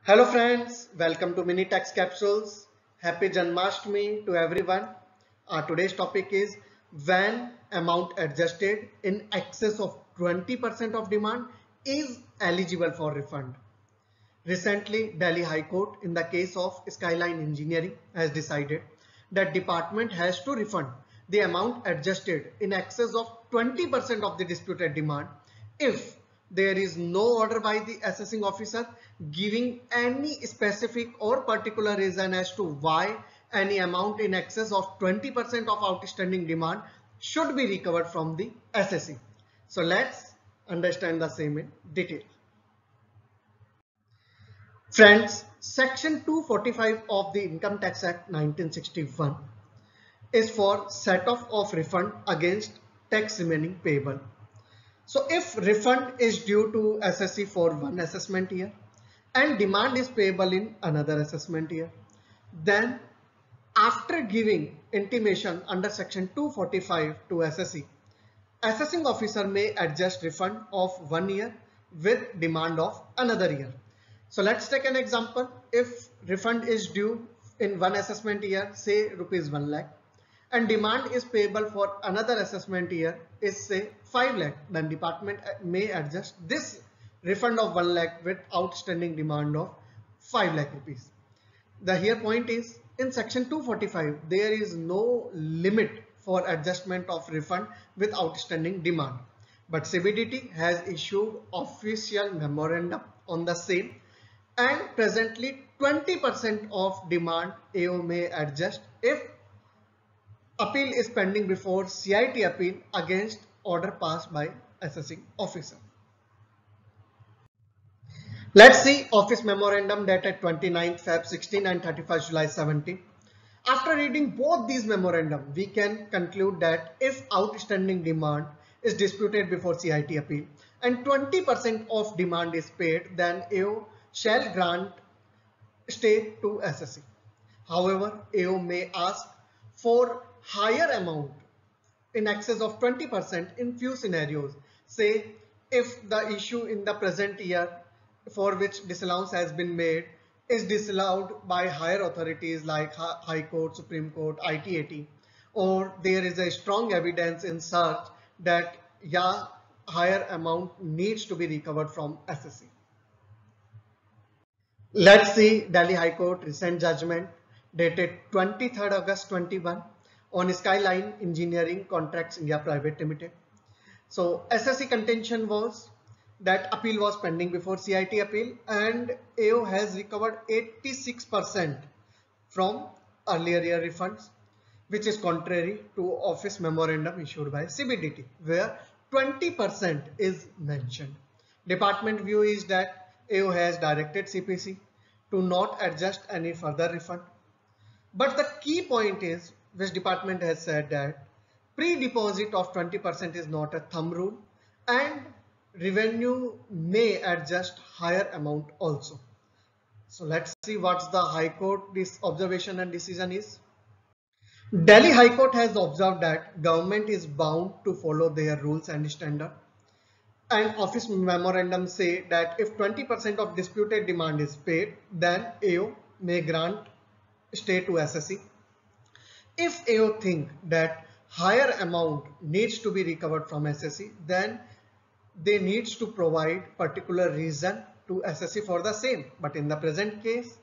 Hello friends, welcome to Mini Tax Capsules. Happy Janmashtami to everyone. Our today's topic is when amount adjusted in excess of 20% of demand is eligible for refund. Recently, Delhi High Court in the case of Skyline Engineering has decided that department has to refund the amount adjusted in excess of 20% of the disputed demand if there is no order by the assessing officer giving any specific or particular reason as to why any amount in excess of 20% of outstanding demand should be recovered from the assessing. So let's understand the same in detail. Friends, Section 245 of the Income Tax Act 1961 is for set-off of refund against tax remaining payable. So if refund is due to assessee for one assessment year and demand is payable in another assessment year, then after giving intimation under Section 245 to assessee, assessing officer may adjust refund of 1 year with demand of another year. So let's take an example. If refund is due in one assessment year, say rupees 1 lakh, and demand is payable for another assessment year is say 5 lakh, then department may adjust this refund of 1 lakh with outstanding demand of 5 lakh rupees. The here point is in section 245 there is no limit for adjustment of refund with outstanding demand, but CBDT has issued official memorandum on the same, and presently 20% of demand AO may adjust if appeal is pending before CIT appeal against order passed by assessing officer. Let's see office memorandum dated 29th Feb 16 and 31st July 17. After reading both these memorandum, we can conclude that if outstanding demand is disputed before CIT appeal and 20% of demand is paid, then AO shall grant stay to assessing. However, AO may ask for higher amount in excess of 20% in few scenarios. Say if the issue in the present year for which disallowance has been made is disallowed by higher authorities like High Court, Supreme Court, ITAT, or there is a strong evidence in search that higher amount needs to be recovered from assessing. Let's see Delhi High Court recent judgment dated 23rd August 21 on Skyline Engineering Contracts India Private Limited. So SSC contention was that appeal was pending before CIT appeal and AO has recovered 86% from earlier year refunds, which is contrary to office memorandum issued by CBDT where 20% is mentioned. Department view is that AO has directed CPC to not adjust any further refund. But the key point is, which department has said that pre-deposit of 20% is not a thumb rule and revenue may adjust higher amount also. So let's see what's the High Court this observation and decision is. Delhi High Court has observed that government is bound to follow their rules and standard, and office memorandum say that if 20% of disputed demand is paid, then AO may grant stay to assessee. If AO think that higher amount needs to be recovered from assessee, then they needs to provide particular reason to assessee for the same. But in the present case,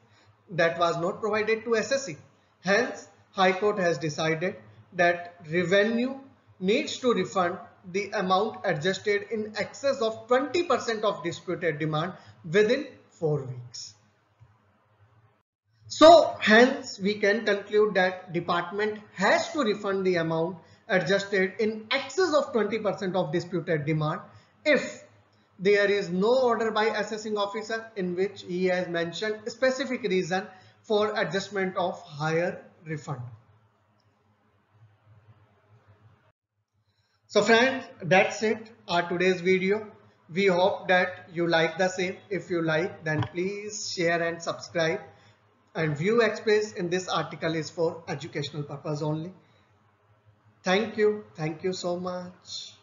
that was not provided to assessee. Hence, High Court has decided that revenue needs to refund the amount adjusted in excess of 20% of disputed demand within 4 weeks. So hence we can conclude that department has to refund the amount adjusted in excess of 20% of disputed demand if there is no order by assessing officer in which he has mentioned specific reason for adjustment of higher refund. So friends, that's it, our today's video. We hope that you like the same. If you like, then please share and subscribe. And view expressed in this article is for educational purpose only. Thank you so much.